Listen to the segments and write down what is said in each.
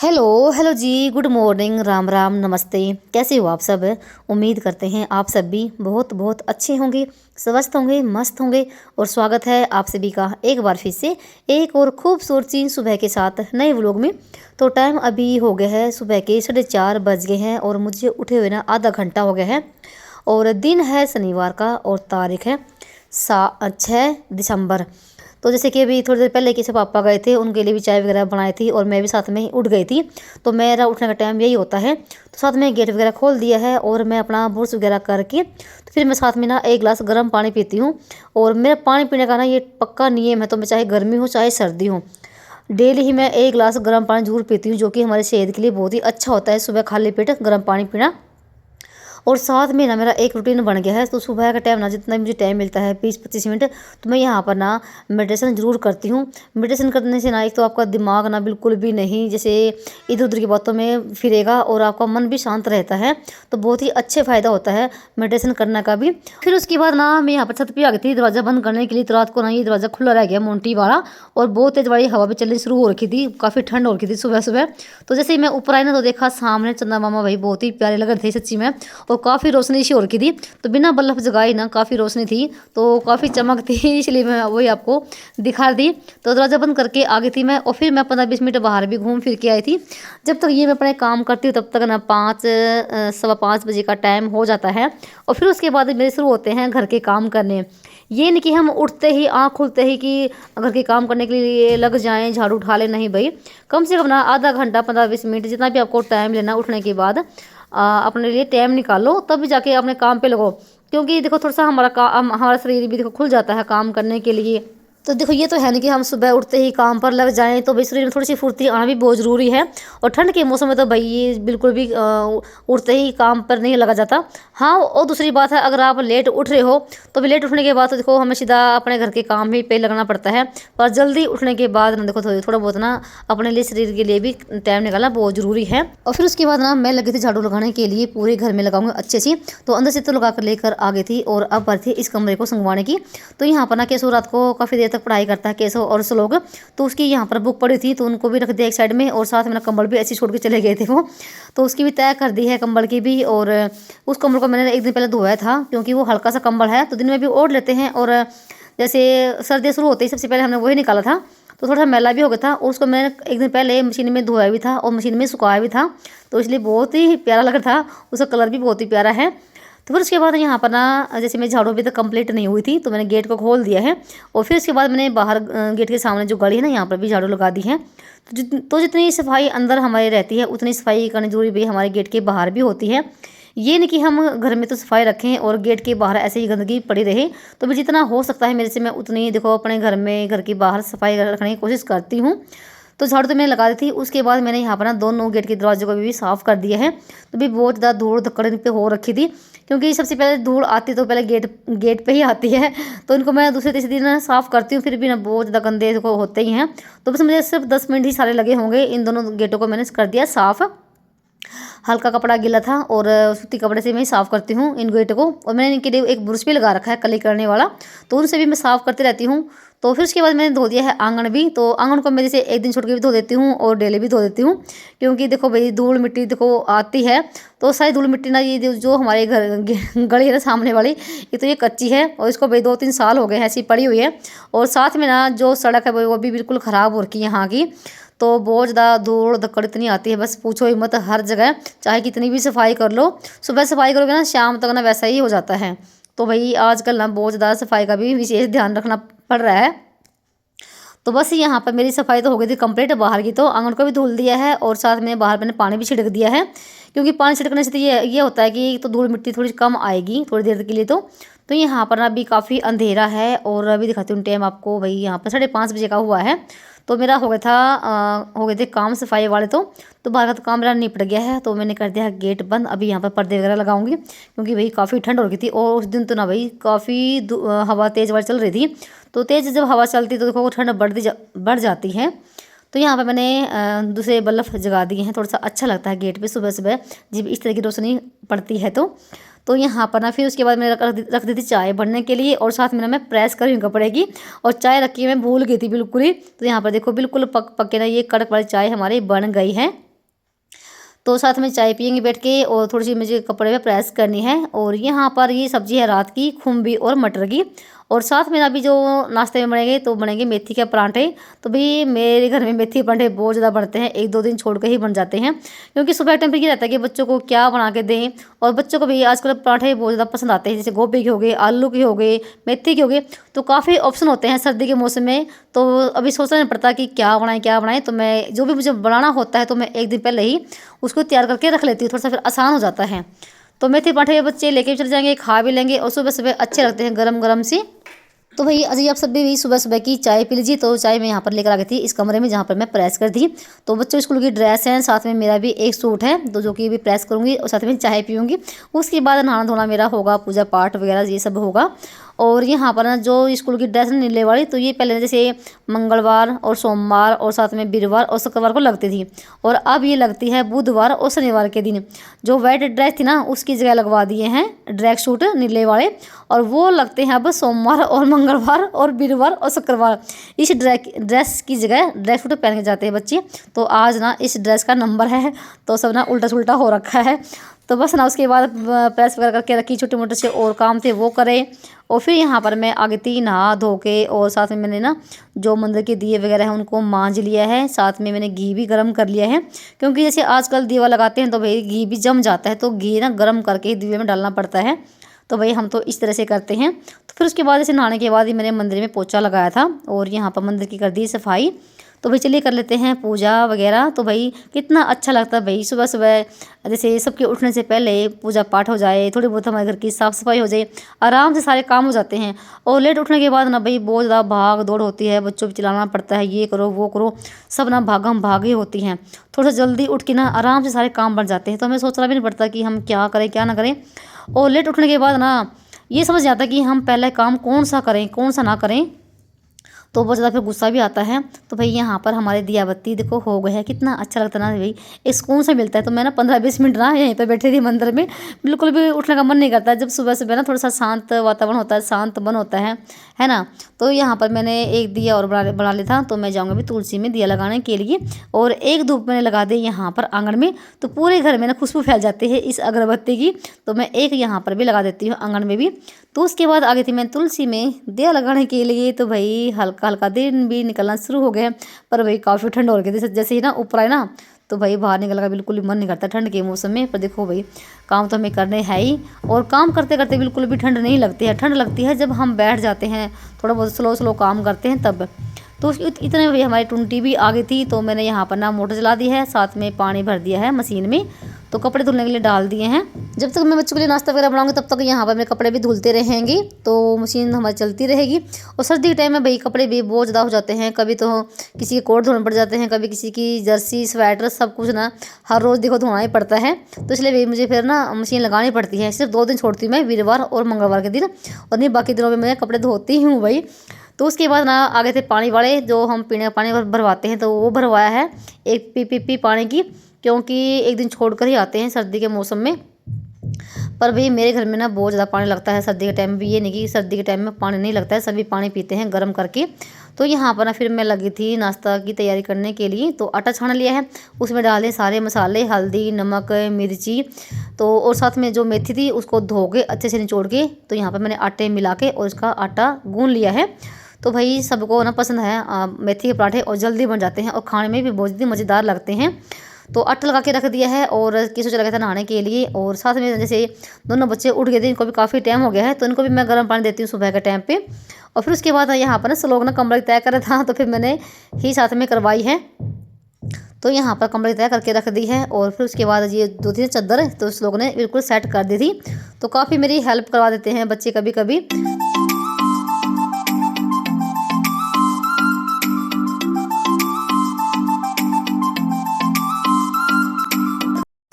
Hello hello जी, good morning, Ram Ram, नमस्ते। कैसे हो आप सब? उम्मीद करते हैं आप सब भी बहुत बहुत अच्छे होंगे, स्वस्थ होंगे, मस्त होंगे। और स्वागत है आप सभी का एक बार फिर से एक और खूबसूरत सी सुबह के साथ नए व्लॉग में। तो टाइम अभी हो गया है सुबह के 4:30 बज गए हैं और मुझे उठे हुए ना आधा घंटा हो गया है। और दिन है शनिवार का और तारीख है 6 दिसंबर। तो जैसे कि अभी थोड़ी देर पहले किसी पापा गए थे, उनके लिए भी चाय वगैरह बनाई थी और मैं भी साथ में ही उठ गई थी। तो मेरा उठने का टाइम यही होता है। तो साथ में गेट वगैरह खोल दिया है और मैं अपना ब्रश वगैरह करके तो फिर मैं साथ में ना एक गिलास गर्म पानी पीती हूँ। और मेरा पानी पीने का ना ये पक्का नियम है, तो मैं चाहे गर्मी हो चाहे सर्दी हो, डेली ही मैं एक गिलास गर्म पानी जरूर पीती हूँ, जो कि हमारे सेहत के लिए बहुत ही अच्छा होता है सुबह खाली पेट गर्म पानी पीना। और साथ में ना मेरा एक रूटीन बन गया है। तो सुबह का टाइम ना जितना मुझे टाइम मिलता है 20-25 मिनट, तो मैं यहाँ पर ना मेडिटेशन ज़रूर करती हूँ। मेडिटेशन करने से ना एक तो आपका दिमाग ना बिल्कुल भी नहीं जैसे इधर उधर की बातों में फिरेगा और आपका मन भी शांत रहता है। तो बहुत ही अच्छे फ़ायदा होता है मेडिटेशन करने का भी। फिर उसके बाद ना मैं यहाँ पर छत पर आ गई थी दरवाज़ा बंद करने के लिए। तो रात को ना ये दरवाज़ा खुला रह गया मोंटी वाला, और बहुत तेज़ वाली हवा भी चलनी शुरू हो रखी थी, काफ़ी ठंड हो रखी थी सुबह सुबह। तो जैसे ही मैं ऊपर आई ना तो देखा सामने चंदा मामा भाई बहुत ही प्यारे लग रहे थे सच्ची में। और काफ़ी रोशनी सी हो रखी थी, तो बिना बल्ब जगाई ना काफ़ी रोशनी थी, तो काफ़ी चमक थी इसलिए मैं वही आपको दिखा दी। तो दरवाज़ा बंद करके आ गई थी मैं, और फिर मैं 15-20 मिनट बाहर भी घूम फिर के आई थी। जब तक ये मैं अपने काम करती हूँ तब तक ना 5 सवा 5 बजे का टाइम हो जाता है। और फिर उसके बाद मेरे शुरू होते हैं घर के काम करने। ये नहीं कि हम उठते ही आँख खुलते ही कि घर के काम करने के लिए लग जाएं, झाड़ू उठा लें, नहीं भाई। कम से कम ना आधा घंटा 15-20 मिनट जितना भी आपको टाइम लेना उठने के बाद अपने लिए टाइम निकालो, तब जाके अपने काम पे लगो। क्योंकि देखो थोड़ा सा हमारा शरीर भी देखो खुल जाता है काम करने के लिए। तो देखो ये तो है नहीं कि हम सुबह उठते ही काम पर लग जाएं, तो भाई शरीर में थोड़ी सी फुर्ती आना भी बहुत ज़रूरी है। और ठंड के मौसम में तो भाई ये बिल्कुल भी उठते ही काम पर नहीं लगा जाता। हाँ, और दूसरी बात है, अगर आप लेट उठ रहे हो तो भी लेट उठने के बाद तो देखो हमें सीधा अपने घर के काम ही पे लगना पड़ता है। पर जल्दी उठने के बाद ना देखो थोड़ा बहुत ना अपने लिए शरीर के लिए भी टाइम निकालना बहुत ज़रूरी है। और फिर उसके बाद ना मैं लगी थी झाड़ू लगाने के लिए, पूरे घर में लगाऊंगी अच्छे से। तो अंदर से तो लगा कर लेकर आ गई थी और अब पर थी इस कमरे को संगवाने की। तो यहाँ पर ना केशव रात को काफ़ी देर तक पढ़ाई करता है, केशव और श्लोक। तो उसकी यहाँ पर बुक पड़ी थी तो उनको भी रख दिया एक साइड में, और साथ में ना कंबल भी ऐसे छोड़ के चले गए थे वो। तो उसकी भी तय कर दी है कंबल की भी। और उस कंबल को मैंने एक दिन पहले धोया था, क्योंकि वो हल्का सा कंबल है तो दिन में भी ओढ़ लेते हैं। और जैसे सर्दी शुरू होते ही सबसे पहले हमने वही निकाला था, तो थोड़ा सा मैला भी हो गया था। और उसको मैंने एक दिन पहले मशीन में धोया भी था और मशीन में सुखाया भी था, तो इसलिए बहुत ही प्यारा लग रहा था। उसका कलर भी बहुत ही प्यारा है। तो फिर उसके बाद यहाँ पर ना जैसे मेरी झाड़ू अभी तक कंप्लीट नहीं हुई थी, तो मैंने गेट को खोल दिया है। और फिर उसके बाद मैंने बाहर गेट के सामने जो गली है ना, यहाँ पर भी झाड़ू लगा दी है। तो जितनी सफाई अंदर हमारी रहती है उतनी सफाई करनी जरूरी भी हमारे गेट के बाहर भी होती है। ये नहीं कि हम घर में तो सफाई रखें और गेट के बाहर ऐसे ही गंदगी पड़ी रहे। तो भी जितना हो सकता है मेरे से मैं उतनी देखो अपने घर में घर के बाहर सफाई रखने की कोशिश करती हूँ। तो झाड़ू तो मैंने लगा दी थी। उसके बाद मैंने यहाँ पर ना दोनों गेट के दरवाजे को भी साफ़ कर दिया है। तो भी बहुत ज़्यादा धूल धक्कड़ इन पे हो रखी थी, क्योंकि सबसे पहले धूल आती तो पहले गेट पे ही आती है। तो इनको मैं दूसरे तीसरे दिन ना साफ़ करती हूँ, फिर भी ना बहुत ज़्यादा गंदे को होते ही हैं। तो बस मुझे सिर्फ 10 मिनट ही सारे लगे होंगे। इन दोनों गेटों को मैंने कर दिया साफ़। हल्का कपड़ा गीला था और सूती कपड़े से मैं साफ़ करती हूँ इन गेटों को। और मैंने इनके लिए एक ब्रश भी लगा रखा है कली करने वाला, तो उनसे भी मैं साफ़ करती रहती हूँ। तो फिर उसके बाद मैंने धो दिया है आंगन भी। तो आंगन को मैं जैसे एक दिन छोड़ के भी धो देती हूँ और डेली भी धो देती हूँ, क्योंकि देखो भाई धूल मिट्टी देखो आती है। तो सारी धूल मिट्टी ना ये जो हमारे घर गली है ना सामने वाली, ये तो ये कच्ची है और इसको भाई 2-3 साल हो गए ऐसी पड़ी हुई है। और साथ में ना जो सड़क है वो भी बिल्कुल ख़राब हो रखी है यहाँ की। तो बहुत ज़्यादा धूल धक्कड़ इतनी आती है, बस पूछो ही मत हर जगह। चाहे कितनी भी सफाई कर लो, सुबह सफाई करोगे ना शाम तक ना वैसा ही हो जाता है। तो भाई आजकल ना बहुत ज़्यादा सफाई का भी विशेष ध्यान रखना पड़ रहा है। तो बस यहाँ पर मेरी सफाई तो हो गई थी कंप्लीट बाहर की। तो आंगन को भी धुल दिया है और साथ में बाहर मैंने पानी भी छिड़क दिया है, क्योंकि पानी छिड़कने से तो ये होता है कि तो धूल मिट्टी थोड़ी कम आएगी थोड़ी देर के लिए। तो यहाँ पर अभी काफ़ी अंधेरा है और अभी दिखाती हूँ टाइम आपको। भाई यहाँ पर 5:30 बजे का हुआ है। तो मेरा हो गए थे काम सफाई वाले। तो बाहर का तो काम मेरा निपट गया है। तो मैंने कर दिया गेट बंद। अभी यहाँ पर पर्दे वगैरह लगाऊंगी, क्योंकि भाई काफ़ी ठंड हो रही थी। और उस दिन तो ना भाई काफ़ी हवा तेज़ वाली चल रही थी। तो तेज़ जब हवा चलती तो देखो ठंड बढ़ जाती है। तो यहाँ पर मैंने दूसरे बल्ब जगा दिए हैं, थोड़ा सा अच्छा लगता है गेट पे सुबह सुबह जब इस तरह की रोशनी पड़ती है। तो यहाँ पर ना फिर उसके बाद मैंने रख दी थी चाय बनने के लिए, और साथ में ना मैं प्रेस कर रही हूँ कपड़े की। और चाय रखी मैं भूल गई थी बिल्कुल ही। तो यहाँ पर देखो बिल्कुल पक्के ना ये कड़क वाली चाय हमारी बन गई है। तो साथ में चाय पियेंगे बैठ के, और थोड़ी सी मुझे कपड़े में प्रेस करनी है। और यहाँ पर ये सब्जी है रात की, खुम्बी और मटर की। और साथ में अभी जो नाश्ते में बनेंगे तो बनेंगे मेथी के परांठे। तो भाई मेरे घर में मेथी के परांठे बहुत ज़्यादा बनते हैं, 1-2 दिन छोड़ के ही बन जाते हैं, क्योंकि सुबह टाइम पर ये रहता है कि बच्चों को क्या बना के दें। और बच्चों को भी आजकल पराठे बहुत ज़्यादा पसंद आते हैं, जैसे गोभी के हो गए, आलू के हो गए, मेथी के हो गए। तो काफ़ी ऑप्शन होते हैं सर्दी के मौसम में, तो अभी सोचना नहीं पड़ता कि क्या बनाएं क्या बनाएं। तो मैं जो भी मुझे बनाना होता है तो मैं एक दिन पहले ही उसको तैयार करके रख लेती हूँ, थोड़ा सा फिर आसान हो जाता है। तो मेथी पराठे बच्चे लेके भी चले जाएंगे, खा भी लेंगे, और सुबह सुबह अच्छे लगते हैं गरम गरम से। तो भाई अजय आप सब भी सुबह सुबह की चाय पी लीजिए। तो चाय मैं यहाँ पर लेकर आ गई थी इस कमरे में, जहाँ पर मैं प्रेस कर दी। तो बच्चों स्कूल की ड्रेस है, साथ में मेरा भी एक सूट है, तो जो कि भी प्रेस करूँगी, और साथ में चाय पीऊँगी। उसके बाद नहाना धोना मेरा होगा, पूजा पाठ वगैरह ये सब होगा। और यहाँ पर ना जो स्कूल की ड्रेस है नीले वाली, तो ये पहले जैसे मंगलवार और सोमवार और साथ में वीरवार और शुक्रवार को लगती थी, और अब ये लगती है बुधवार और शनिवार के दिन। जो वाइट ड्रेस थी ना उसकी जगह लगवा दिए हैं ड्रैग सूट नीले वाले, और वो लगते हैं अब सोमवार और मंगलवार और वीरवार और शुक्रवार। इस ड्रेस की जगह ड्रैग सूट पहन के जाते हैं बच्चे। तो आज ना इस ड्रेस का नंबर है, तो सब ना उल्टा सुल्टा हो रखा है। तो बस ना उसके बाद प्रेस वगैरह करके रखी, छोटे मोटे से और काम थे वो करे। और फिर यहाँ पर मैं आ गई थी नहा धो के, और साथ में मैंने ना जो मंदिर के दिए वगैरह हैं उनको मांज लिया है। साथ में मैंने घी भी गर्म कर लिया है, क्योंकि जैसे आजकल दीवा लगाते हैं तो भाई घी भी जम जाता है, तो घी ना गर्म करके दिए में डालना पड़ता है। तो भाई हम तो इस तरह से करते हैं। तो फिर उसके बाद जैसे नहाने के बाद ही मैंने मंदिर में पोछा लगाया था, और यहाँ पर मंदिर की कर दी सफाई। तो भाई चलिए कर लेते हैं पूजा वगैरह। तो भाई कितना अच्छा लगता है भाई सुबह सुबह, जैसे सबके उठने से पहले पूजा पाठ हो जाए, थोड़ी बहुत हमारे घर की साफ़ सफाई हो जाए, आराम से सारे काम हो जाते हैं। और लेट उठने के बाद ना भाई बहुत ज़्यादा भाग दौड़ होती है, बच्चों को चिल्लाना पड़ता है, ये करो वो करो, सब ना भागम भागी होती हैं। थोड़ा सा जल्दी उठ के ना आराम से सारे काम बन जाते हैं, तो हमें सोचना भी नहीं पड़ता कि हम क्या करें क्या ना करें। और लेट उठने के बाद ना ये समझ आता है कि हम पहले काम कौन सा करें कौन सा ना करें, तो बहुत ज़्यादा फिर गुस्सा भी आता है। तो भाई यहाँ पर हमारे दिया बत्ती देखो हो गए हैं, कितना अच्छा लगता है ना भाई, एक सुकून सा मिलता है। तो मैं ना 15-20 मिनट ना यहीं पे बैठी थी मंदिर में, बिल्कुल भी उठने का मन नहीं करता जब सुबह सुबह ना थोड़ा सा शांत वातावरण होता है, शांत मन होता है ना। तो यहाँ पर मैंने एक दिया और बना लिया था, तो मैं जाऊँगा अभी तुलसी में दिया लगाने के लिए। और एक धूप मैंने लगा दी यहाँ पर आंगन में, तो पूरे घर में ना खुशबू फैल जाती है इस अगरबत्ती की। तो मैं एक यहाँ पर भी लगा देती हूँ आंगन में भी। तो उसके बाद आ गई थी मैं तुलसी में दिया लगाने के लिए। तो भाई हल्का हल्का दिन भी निकलना शुरू हो गया, पर भाई काफ़ी ठंड हो गई थी। जैसे ही ना ऊपर आए ना तो भाई बाहर निकलने का बिल्कुल भी मन नहीं करता ठंड के मौसम में। पर देखो भाई काम तो हमें करने है ही, और काम करते करते बिल्कुल भी ठंड नहीं लगती है। ठंड लगती है जब हम बैठ जाते हैं, थोड़ा बहुत स्लो स्लो काम करते हैं तब। तो इतने भाई हमारी टुंटी भी आ गई थी। तो मैंने यहाँ पर ना मोटर चला दी है, साथ में पानी भर दिया है मशीन में, तो कपड़े धुलने के लिए डाल दिए हैं। जब तक मैं बच्चों के लिए नाश्ता वगैरह बनाऊंगी तब तक यहाँ पर मेरे कपड़े भी धुलते रहेंगे, तो मशीन हमारी चलती रहेगी। और सर्दी के टाइम में भाई कपड़े भी बहुत ज़्यादा हो जाते हैं, कभी तो किसी के कोट धोने पड़ जाते हैं, कभी किसी की जर्सी स्वेटर, सब कुछ ना हर रोज़ देखो धोना ही पड़ता है। तो इसलिए भाई मुझे फिर ना मशीन लगानी पड़ती है। सिर्फ 2 दिन छोड़ती हूँ मैं, वीरवार और मंगलवार के दिन, और नहीं बाकी दिनों में मैं कपड़े धोती हूँ भाई। तो उसके बाद ना आ गए थे पानी वाले, जो हम पीने का पानी भरवाते हैं, तो वो भरवाया है एक पी पानी की, क्योंकि एक दिन छोड़ कर ही आते हैं सर्दी के मौसम में। पर भाई मेरे घर में ना बहुत ज़्यादा पानी लगता है सर्दी के टाइम में भी, ये नहीं कि सर्दी के टाइम में पानी नहीं लगता है, सभी पानी पीते हैं गर्म करके। तो यहाँ पर ना फिर मैं लगी थी नाश्ता की तैयारी करने के लिए। तो आटा छान लिया है, उसमें डाले सारे मसाले, हल्दी नमक मिर्ची, तो और साथ में जो मेथी थी उसको धो के अच्छे से निचोड़ के, तो यहाँ पर मैंने आटे मिला के और इसका आटा गूँध लिया है। तो भाई सबको ना पसंद है मेथी के पराठे, और जल्दी बन जाते हैं और खाने में भी बहुत ही मज़ेदार लगते हैं। तो आटा लगा के रख दिया है, और किसो चला गया था नहाने के लिए। और साथ में जैसे दोनों बच्चे उठ गए थे, इनको भी काफ़ी टाइम हो गया है, तो इनको भी मैं गर्म पानी देती हूँ सुबह के टाइम पे। और फिर उसके बाद यहाँ पर ना सब लोग ना कमरा तय करा था, तो फिर मैंने ही साथ में करवाई है। तो यहाँ पर कमरे तय करके रख दी है, और फिर उसके बाद ये 2-3 चादर तो उस लोगों ने बिल्कुल सेट कर दी थी। तो काफ़ी मेरी हेल्प करवा देते हैं बच्चे कभी कभी।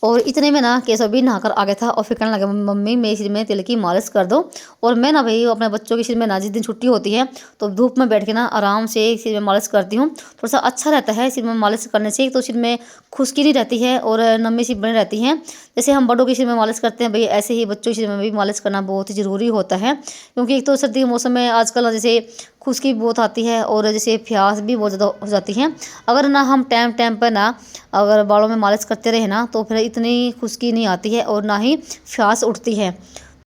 और इतने में ना केशव भी नहाकर आ गया था, और फिर कहने लगा मम्मी मेरे सिर में तिल की मालिश कर दो। और मैं ना भाई अपने बच्चों के सिर में ना जिस दिन छुट्टी होती है तो धूप में बैठ के ना आराम से सिर में मालिश करती हूँ। थोड़ा सा अच्छा रहता है सिर में मालिश करने से, तो सिर में खुश्की नहीं रहती है और नमी सी बनी रहती है। जैसे हम बड़ों के सिर में मालिश करते हैं भाई, ऐसे ही बच्चों के सिर में भी मालिश करना बहुत ही ज़रूरी होता है। क्योंकि एक तो सर्दी के मौसम में आजकल जैसे खुश्की भी बहुत आती है और जैसे प्यास भी बहुत ज़्यादा हो जाती है। अगर ना हम टाइम टाइम पर ना अगर बालों में मालिश करते रहे ना तो फिर इतनी खुश्की नहीं आती है और ना ही प्यास उठती है।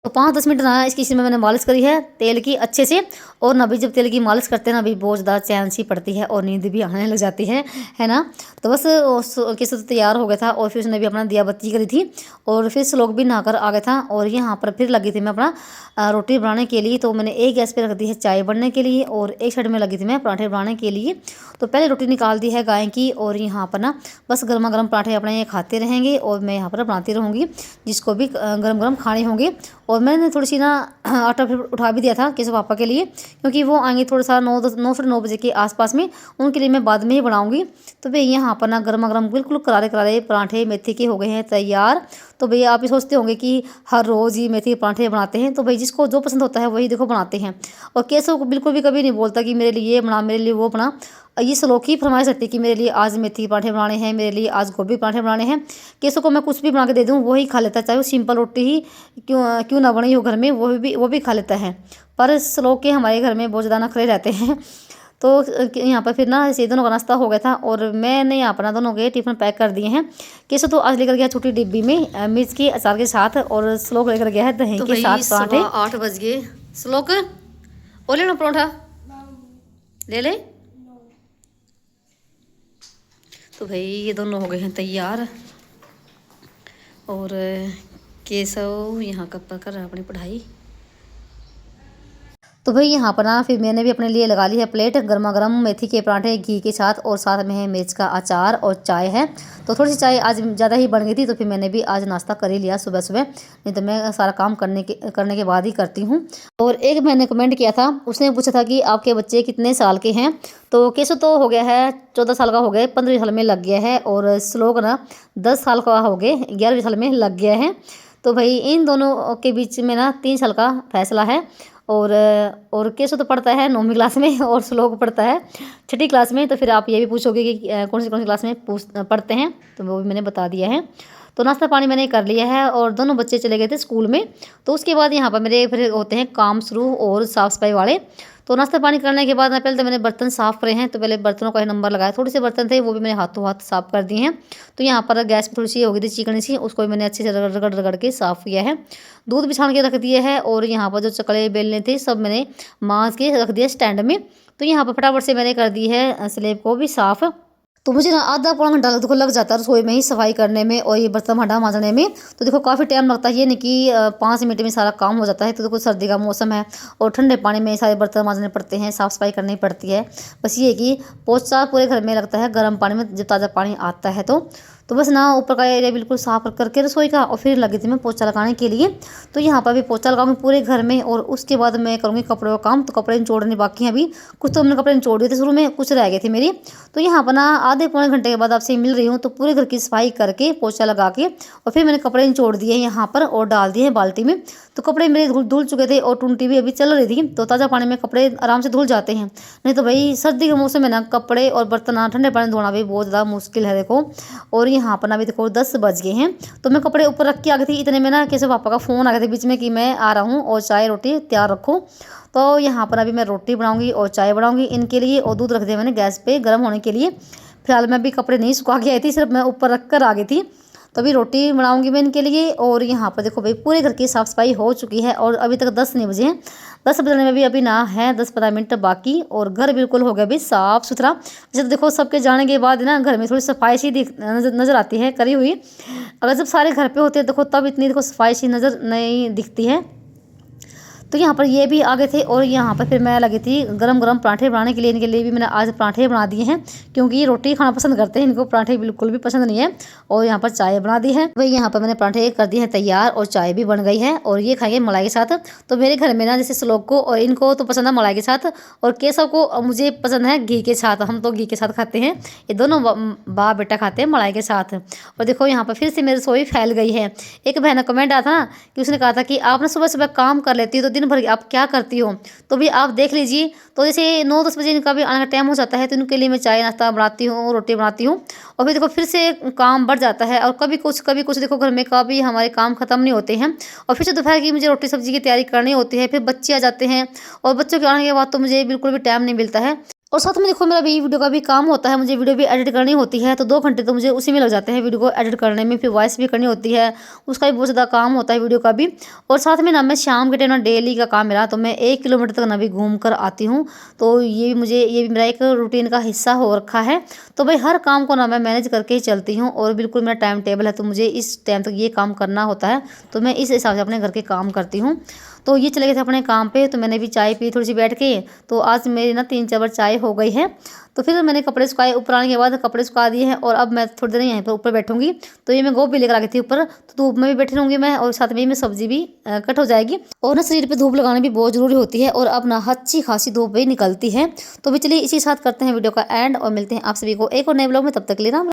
तो 5-10 मिनट ना इसकी इसी में मैंने मालिश करी है तेल की अच्छे से। और ना भी जब तेल की मालिश करते हैं ना भी बहुत ज़्यादा चैन सी पड़ती है और नींद भी आने लग जाती है ना। तो बस केसु तो तैयार हो गया था और फिर उसने भी अपना दिया बत्ती करी थी और फिर श्लोक भी नहाकर आ गया था। और यहाँ पर फिर लगी थी मैं अपना रोटी बनाने के लिए। तो मैंने एक गैस पे रख दी है चाय बनने के लिए और एक साइड में लगी थी मैं पराठे बनाने के लिए। तो पहले रोटी निकाल दी है गाय की और यहाँ पर ना बस गर्मा गर्म पराठे अपने ये खाते रहेंगे और मैं यहाँ पर बनाती रहूँगी जिसको भी गरम गरम खाने होंगे। और मैंने थोड़ी सी ना आटा फिर उठा भी दिया था केशव पापा के लिए क्योंकि वो आएंगे थोड़ा सा 9 बजे के आसपास में, उनके लिए मैं बाद में ही बनाऊंगी। तो भैया यहाँ पर ना गर्मा गर्म बिल्कुल करारे करारे पराठे मेथी के हो गए हैं तैयार। तो भैया आप ही सोचते होंगे कि हर रोज़ ही मेथी के पराठे बनाते हैं, तो भाई जिसको जो पसंद होता है वही देखो बनाते हैं। और केशव को बिल्कुल भी कभी नहीं बोलता कि मेरे लिए ये बना, मेरे लिए वो बना। ये श्लोक ही फरमाइश रहती है कि मेरे लिए आज मेथी के पराठे बनाने हैं, मेरे लिए आज गोभी पराठे बनाने हैं। केशव को मैं कुछ भी बना के दे दूँ वही खा लेता है, चाहे वो सिंपल रोटी ही क्यों ना बनी हो घर में वो भी खा लेता है। पर श्लोक के हमारे घर में बहुत ज़्यादा नखरे रहते हैं। तो यहाँ पर फिर ना इसे दोनों का नाश्ता हो गया था और मैंने यहाँ पर ना दोनों के टिफ़िन पैक कर दिए हैं। केशव तो आज लेकर गया छोटी डिब्बी में मिर्च के अचार के साथ और श्लोक लेकर गया है दही के साथ पराठे। 8 बज गए। श्लोक और लेना पराठा ले ले। तो भाई ये दोनों हो गए हैं तैयार और केशव यहाँ कर रहा है अपनी पढ़ाई। तो भाई यहाँ पर ना फिर मैंने भी अपने लिए लगा ली है प्लेट गर्मा गर्म मेथी के पराठे घी के साथ और साथ में है मिर्च का अचार और चाय है। तो थोड़ी सी चाय आज ज़्यादा ही बन गई थी तो फिर मैंने भी आज नाश्ता कर ही लिया सुबह सुबह, नहीं तो मैं सारा काम करने के बाद ही करती हूँ। और एक मैंने कमेंट किया था, उसने पूछा था कि आपके बच्चे कितने साल के हैं। तो केशव तो हो गया है 14 साल का हो गया, 15 साल में लग गया है और श्लोक ना 10 साल का हो गए, 11 साल में लग गया है। तो भाई इन दोनों के बीच में ना 3 साल का फैसला है। और केशव तो पढ़ता है 9वीं क्लास में और श्लोक पढ़ता है 6ठी क्लास में। तो फिर आप ये भी पूछोगे कि कौन सी क्लास में पढ़ते हैं, तो वो भी मैंने बता दिया है। तो नाश्ता पानी मैंने कर लिया है और दोनों बच्चे चले गए थे स्कूल में। तो उसके बाद यहाँ पर मेरे फिर होते हैं काम शुरू और साफ़ सफाई वाले। तो नाश्ता पानी करने के बाद ना पहले तो मैंने बर्तन साफ़ करे हैं, तो पहले बर्तनों का नंबर लगाया, थोड़े से बर्तन थे वो भी मैंने हाथों हाथ साफ़ कर दिए हैं। तो यहाँ पर गैस पे थोड़ी सी हो गई थी चिकनी सी, उसको भी मैंने अच्छे से रगड़ रगड़ के साफ़ किया है। दूध बिछाण के रख दिया है और यहाँ पर जो चकले बेलने थे सब मैंने माँज के रख दिया स्टैंड में। तो यहाँ पर फटाफट से मैंने कर दी है स्लेब को भी साफ़। तो मुझे ना आधा पौना घंटा देखो लग जाता है रसोई में ही सफाई करने में और ये बर्तन भांडा मांजने में। तो देखो काफ़ी टाइम लगता है, ये नहीं कि 5 मिनट में सारा काम हो जाता है। तो देखो सर्दी का मौसम है और ठंडे पानी में सारे बर्तन मांजने पड़ते हैं, साफ़ सफाई करनी पड़ती है। बस ये कि पोछा पूरे घर में लगता है गर्म पानी में जब ताज़ा पानी आता है। तो बस ना ऊपर का एरिया बिल्कुल साफ करके रसोई का और फिर लगी थी मैं पोछा लगाने के लिए। तो यहाँ पर भी पोछा लगाऊंगी पूरे घर में और उसके बाद मैं करूँगी कपड़ों का काम। तो कपड़े निचोड़ने बाकी हैं अभी, कुछ तो हमने कपड़े निचोड़ दिए थे शुरू में, कुछ रह गए थे मेरी। तो यहाँ पर ना आधे पौने घंटे के बाद आपसे मिल रही हूँ। तो पूरे घर की सफाई करके पोछा लगा के और फिर मैंने कपड़े निचोड़ दिए यहाँ पर और डाल दिए हैं बाल्टी में। तो कपड़े मेरे धुल चुके थे और टूंटी भी अभी चल रही थी। तो ताज़ा पानी में कपड़े आराम से धुल जाते हैं, नहीं तो भाई सर्दी के मौसम में ना कपड़े और बर्तन ठंडे पानी धोना भी बहुत ज़्यादा मुश्किल है देखो। और यहाँ पर ना अभी देखो 10 बज गए हैं। तो मैं कपड़े ऊपर रख के आ गई थी, इतने में ना केशव पापा का फ़ोन आ गया था बीच में कि मैं आ रहा हूँ और चाय रोटी तैयार रखो। तो यहाँ पर अभी मैं रोटी बनाऊँगी और चाय बनाऊँगी इनके लिए और दूध रख दिया मैंने गैस पे गर्म होने के लिए। फिलहाल मैं अभी कपड़े नहीं सुखा के आई थी, सिर्फ मैं ऊपर रख कर आ गई थी। तो अभी रोटी बनाऊंगी मैं इनके लिए। और यहाँ पर देखो भाई पूरे घर की साफ़ सफाई हो चुकी है और अभी तक 10 नहीं बजे हैं, 10 बजने में भी अभी ना है 10-15 मिनट बाकी। और घर बिल्कुल हो गया भाई साफ़ सुथरा। जैसे देखो सबके जाने के बाद ना घर में थोड़ी सफाई सी नज़र आती है करी हुई। अगर जब सारे घर पे होते हैं देखो तब इतनी देखो सफाई सी नज़र नहीं दिखती है। तो यहाँ पर ये भी आ गए थे और यहाँ पर फिर मैं लगी थी गरम गरम पराठे बनाने के लिए। इनके लिए भी मैंने आज पराठे बना दिए हैं क्योंकि ये रोटी खाना पसंद करते हैं, इनको पराठे बिल्कुल भी पसंद नहीं है। और यहाँ पर चाय बना दी है भाई, यहाँ पर मैंने पराठे कर दिए हैं तैयार और चाय भी बन गई है और ये खाएंगे मलाई के साथ। तो मेरे घर में ना जैसे श्लोक को और इनको तो पसंद है मलाई के साथ और केशव को मुझे पसंद है घी के साथ। हम तो घी के साथ खाते हैं, ये दोनों बाप बेटा खाते हैं मलाई के साथ। और देखो यहाँ पर फिर से मेरी रसोई फैल गई है। एक बहन का कमेंट आया था ना कि उसने कहा था कि आप ना सुबह सुबह काम कर लेती हो तो दिन दिन भर आप क्या करती हो, तो भी आप देख लीजिए। तो जैसे 9-10 बजे इनका भी आने का टाइम हो जाता है, तो इनके लिए मैं चाय नाश्ता बनाती हूँ, रोटी बनाती हूँ, और फिर देखो फिर से काम बढ़ जाता है। और कभी कुछ देखो घर में कभी हमारे काम खत्म नहीं होते हैं, और फिर से दोपहर की मुझे रोटी सब्जी की तैयारी करनी होती है। फिर बच्चे आ जाते हैं, और बच्चों के आने के बाद तो मुझे बिल्कुल भी टाइम नहीं मिलता है। और साथ में देखो मेरा भी वीडियो का भी काम होता है, मुझे वीडियो भी एडिट करनी होती है, तो 2 घंटे तो मुझे उसी में लग जाते हैं वीडियो को एडिट करने में। फिर वॉइस भी करनी होती है, उसका भी बहुत ज़्यादा काम होता है वीडियो का भी। और साथ में ना मैं शाम के टाइम ना डेली का काम मेरा, तो मैं 1 किलोमीटर तक ना भी घूम कर आती हूँ। तो ये भी मेरा एक रूटीन का हिस्सा हो रखा है। तो भाई हर काम को ना मैं मैनेज करके ही चलती हूँ, और बिल्कुल मेरा टाइम टेबल है, तो मुझे इस टाइम तक ये काम करना होता है। तो मैं इस हिसाब से अपने घर के काम करती हूँ। तो ये चले गए थे अपने काम पे, तो मैंने भी चाय पी थोड़ी सी बैठ के। तो आज मेरी ना 3-4 बार चाय हो गई है। तो फिर मैंने कपड़े सुखाए, ऊपर आने के बाद कपड़े सुखा दिए हैं, और अब मैं थोड़ी देर यहीं पर ऊपर बैठूंगी। तो ये मैं गोभी लेकर आ गई थी ऊपर, तो धूप में भी बैठी रहूंगी मैं, और साथ में ही मैं सब्जी भी कट हो जाएगी। और ना शरीर पे धूप लगाना भी बहुत जरूरी होती है, और अब ना अच्छी खासी धूप भी निकलती है। तो भी चलिए इसी के साथ करते हैं वीडियो का एंड, और मिलते हैं आप सभी को एक और नए ब्लॉग में। तब तक के लिए राम।